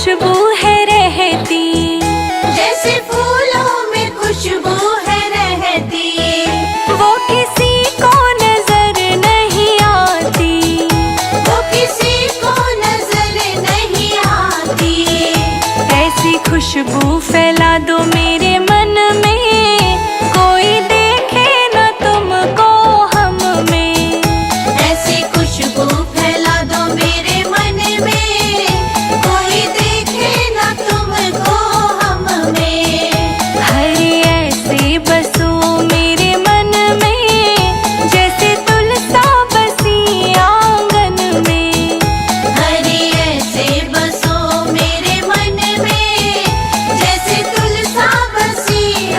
खुशबू है रहती, जैसे फूलों में खुशबू है रहती, वो किसी को नजर नहीं आती, वो किसी को नजर नहीं आती। ऐसी खुशबू फैला दो मेरे मन में, कोई देखे न तुमको हम में। ऐसी खुशबू फैला दो मेरे मन में, कोई देखे ना तुमको हम में। हरे ऐसे बसो मेरे मन में, जैसे तुलसा बसी आंगन में। हरी ऐसे बसो मेरे मन में, जैसे तुलसा बसी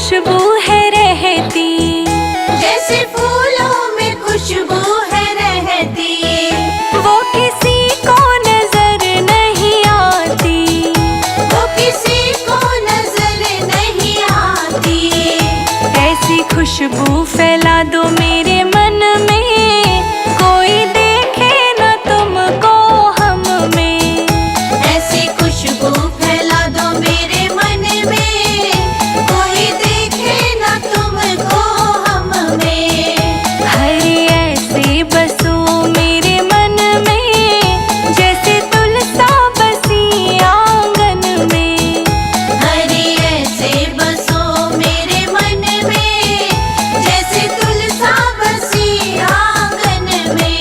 खुशबू है रहती, जैसे फूलों में खुशबू है रहती, वो किसी को नजर नहीं आती, वो किसी को नजर नहीं आती। ऐसी खुशबू फैला दो मेरे मन में, कोई देखे न तुमको हम में। ऐसी खुशबू फैला दो मेरे मन में, कोई देखे ना तुमको हम में। हरे ऐसे बसो मेरे मन में, जैसे तुलसा बसी आंगन में। हरि ऐसे बसो मेरे मन में, जैसे तुलसा बसी आंगन में।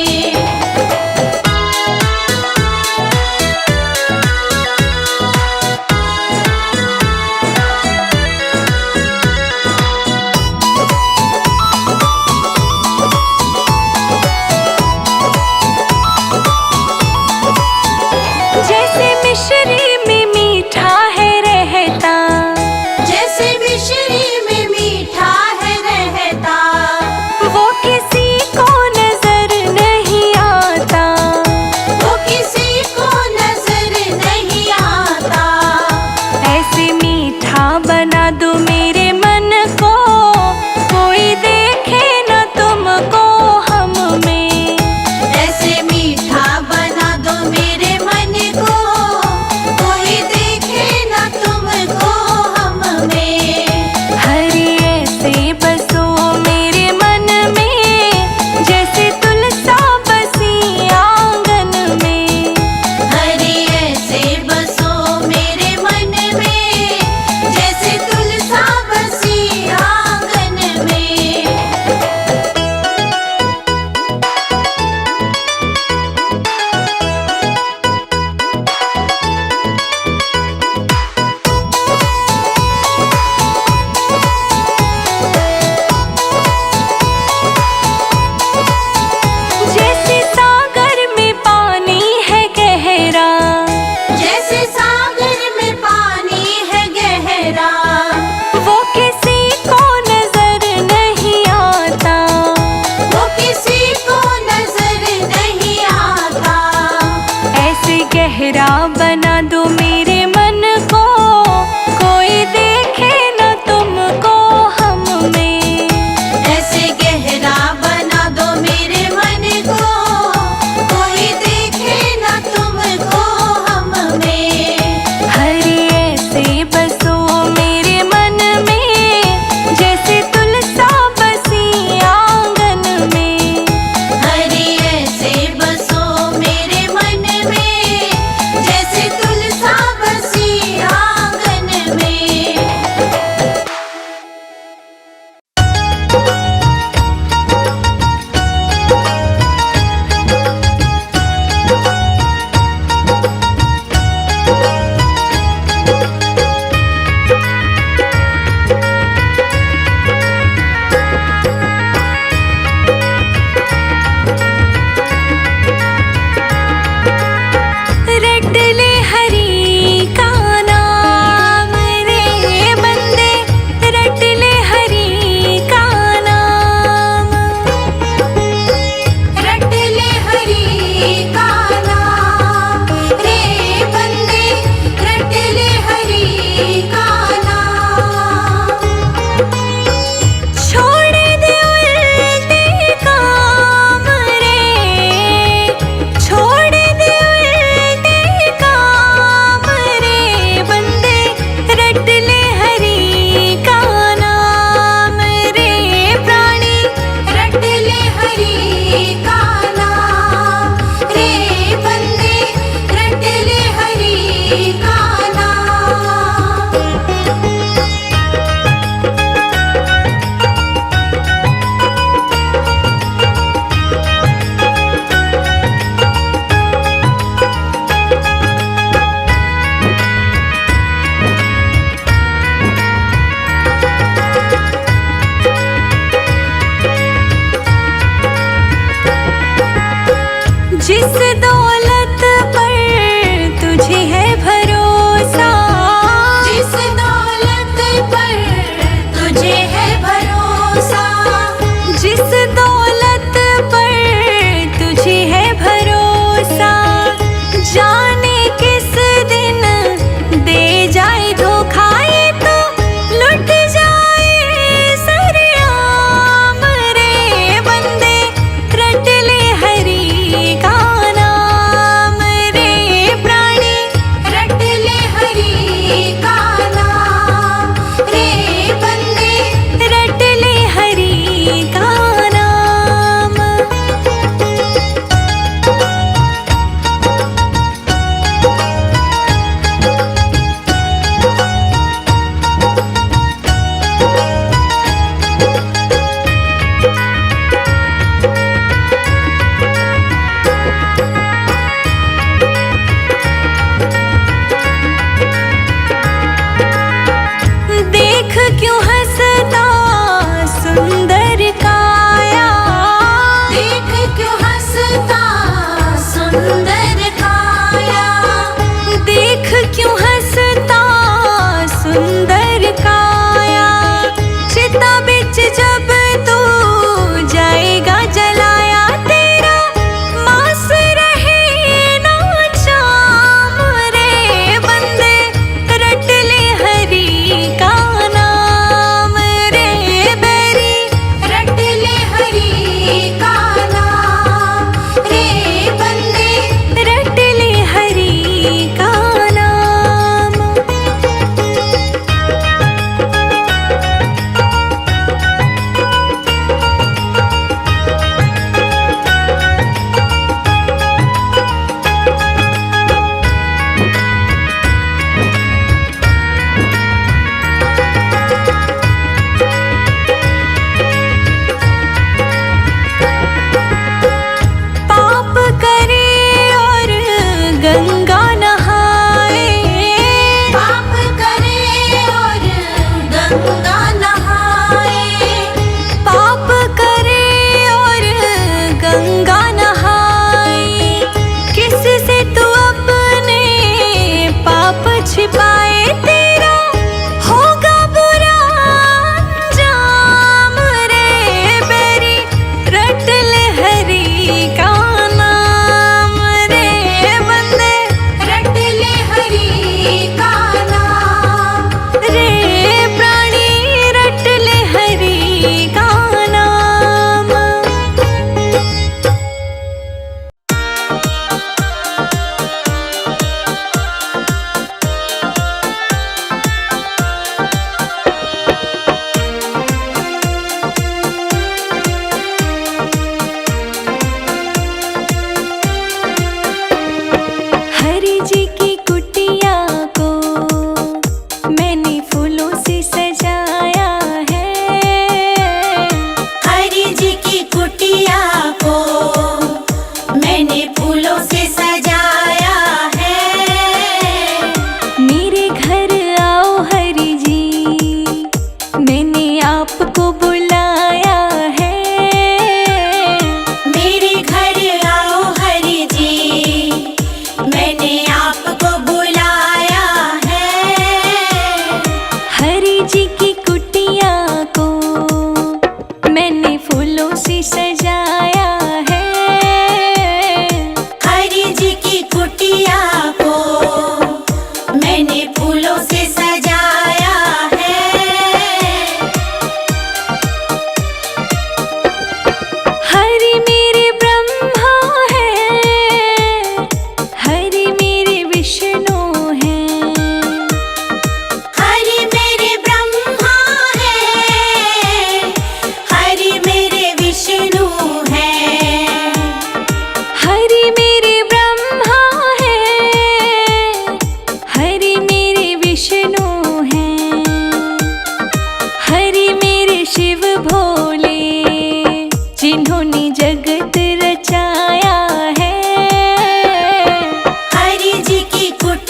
जैसे मिश्री में मीठा है रहता, जैसे मिश्री में मीठा है रहता, वो किसी को नजर नहीं आता। वो किसी को नजर नहीं आता। ऐसे मीठा बना दो मेरे मन को, कोई देखे न तुमको हम में। ऐसे मीठा बना दो मेरे मन को, कोई देखे ना तुमको हम में। हरे ऐसे बसो मेरे मन में, जैसे तुलसा बसी आंगन में। हरि ऐसे बसो मेरे मन में, जैसे तुलसा बसी आंगन में। जैसे सागर में पानी है गहरा, जैसे सागर में पानी है गहरा, वो किसी को नजर नहीं आता। वो किसी को नजर नहीं आता। ऐसे गहरा बना दो मेरे मन को, कोई देखे न तुमको हम में। ऐसे गहरा बना दो मेरे मन को, कोई देखे ना तुमको हम में। हरे ऐसे बसो मेरे मन में, जैसे तुलसा बसी आंगन में। हरि ऐसे बसो मेरे मन में, जैसे तुलसा बसी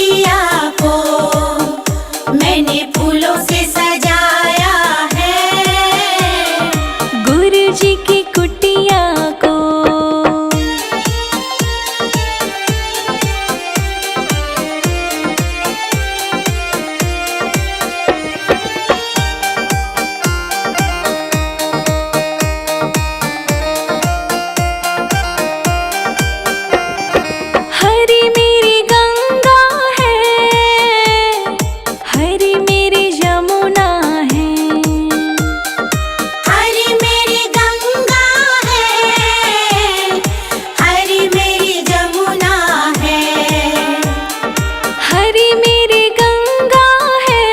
कुटिया को मैंने फूलों से सजाया है। गुरु जी की कुटिया को हरी मेरी गंगा है, हरी मेरी यमुना है। हरी मेरी गंगा है, हरी मेरी जमुना है। हरी मेरी गंगा है,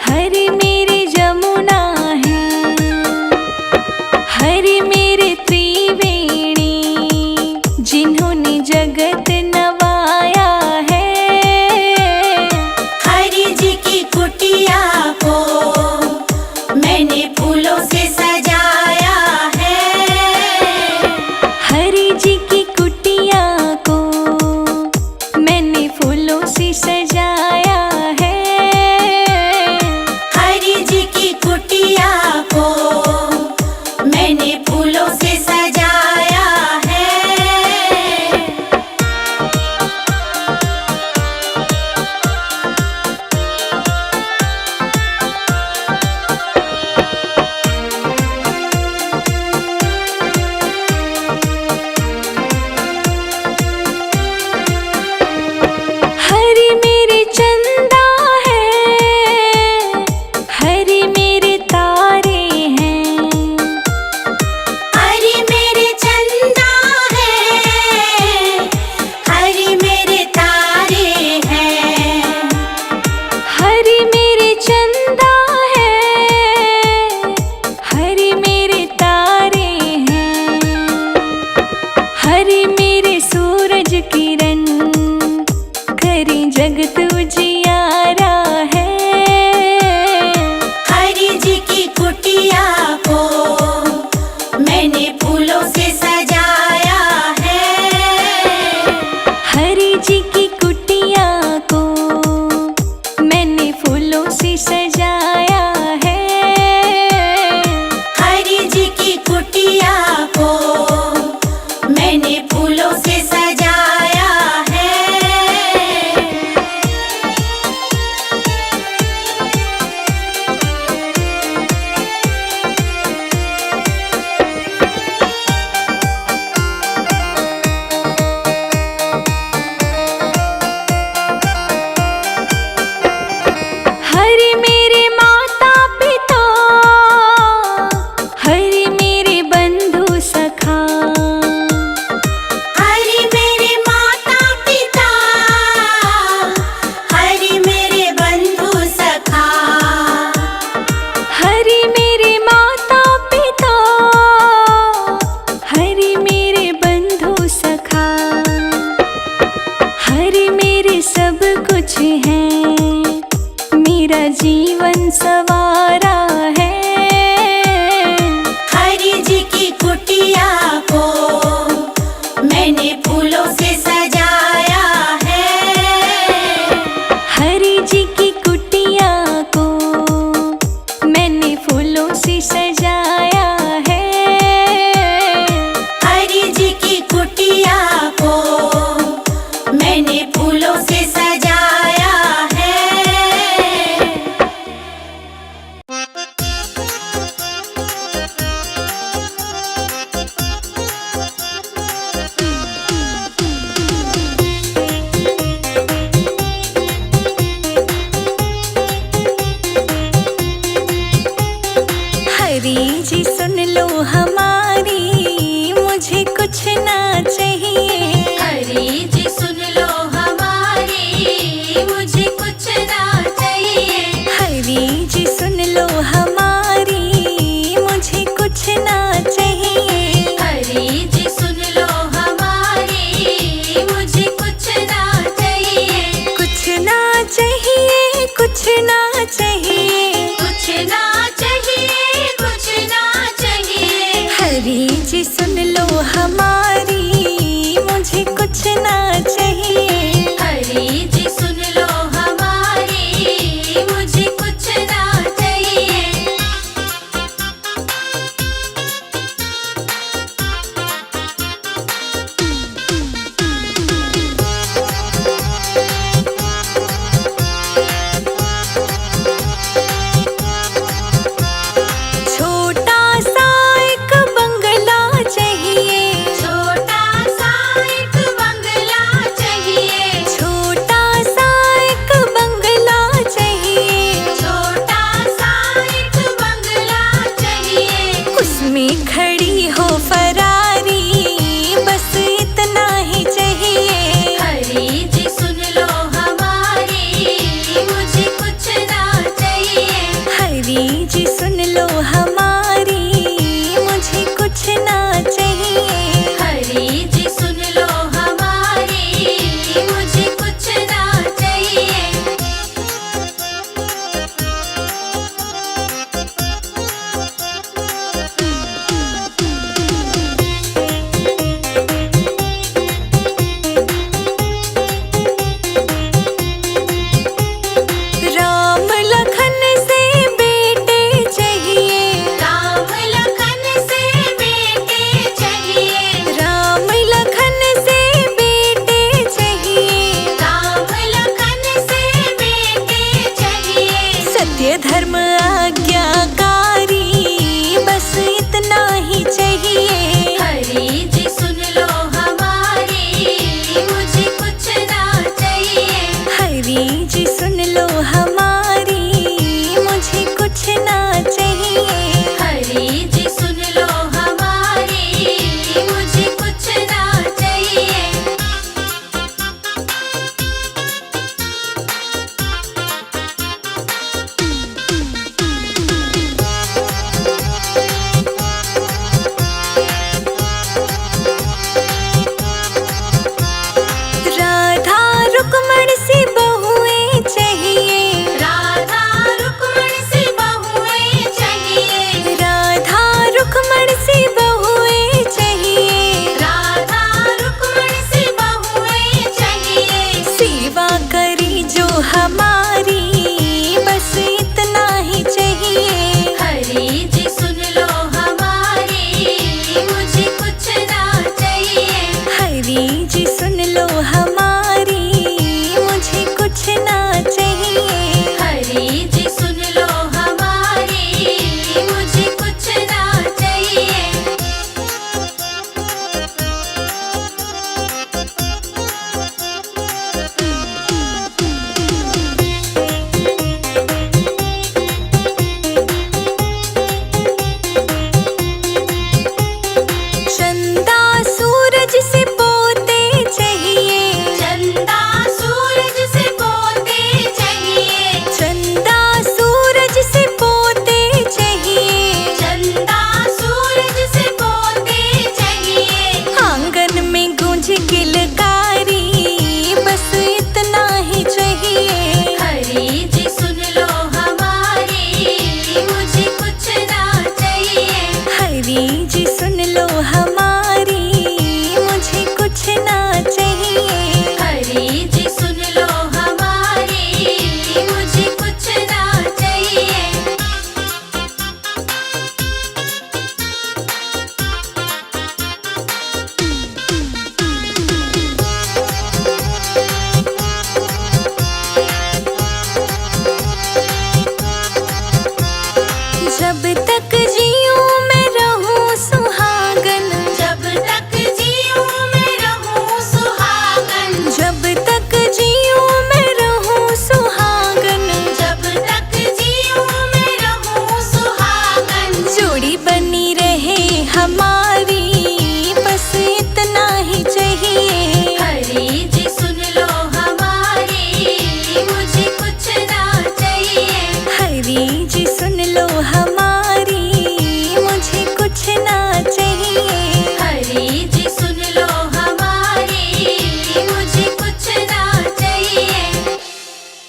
हरी मेरी यमुना है। हरी मेरे त्रिवेणी जिन्होंने जगत नवाया है। हरि जी की कुटिया को मैंने फूलों से सजाया है। हरि जी की कुटिया को मैंने फूलों से सजाया है। हरि जी की कुटिया को मैंने फूलों से सजाया है। हरि मेरे चंदा है, हरि मेरे तारे हैं। हरि मेरे चंदा है, हरि मेरे तारे हैं। हरि मेरे चंदा है, हरि मेरे तारे हैं। हरि मेरे सूरज किरण करें जगत उजियारा है। हरि जी की कुटिया को मैंने फूलों से सजाया है। हरि जी की कुटिया को मैंने फूलों से सजाया है। हरि जी की कुटिया को मैंने फूलों से सजाया है। हरि मेरे माता पिता, हरि मेरे बंधु सखा। हरि मेरे माता पिता, हरि मेरे बंधु सखा। हरि मेरे माता पिता, हरि मेरे बंधु सखा। हरि मेरे सब कुछ है, मेरा जीवन सवारा है। हरि जी की कुटिया को मैंने फूलों से सजाया है। हरि जी की कुटिया को मैंने फूलों से सजाया है। हरि जी की कुटिया को मैंने फूलों से सजाया बीज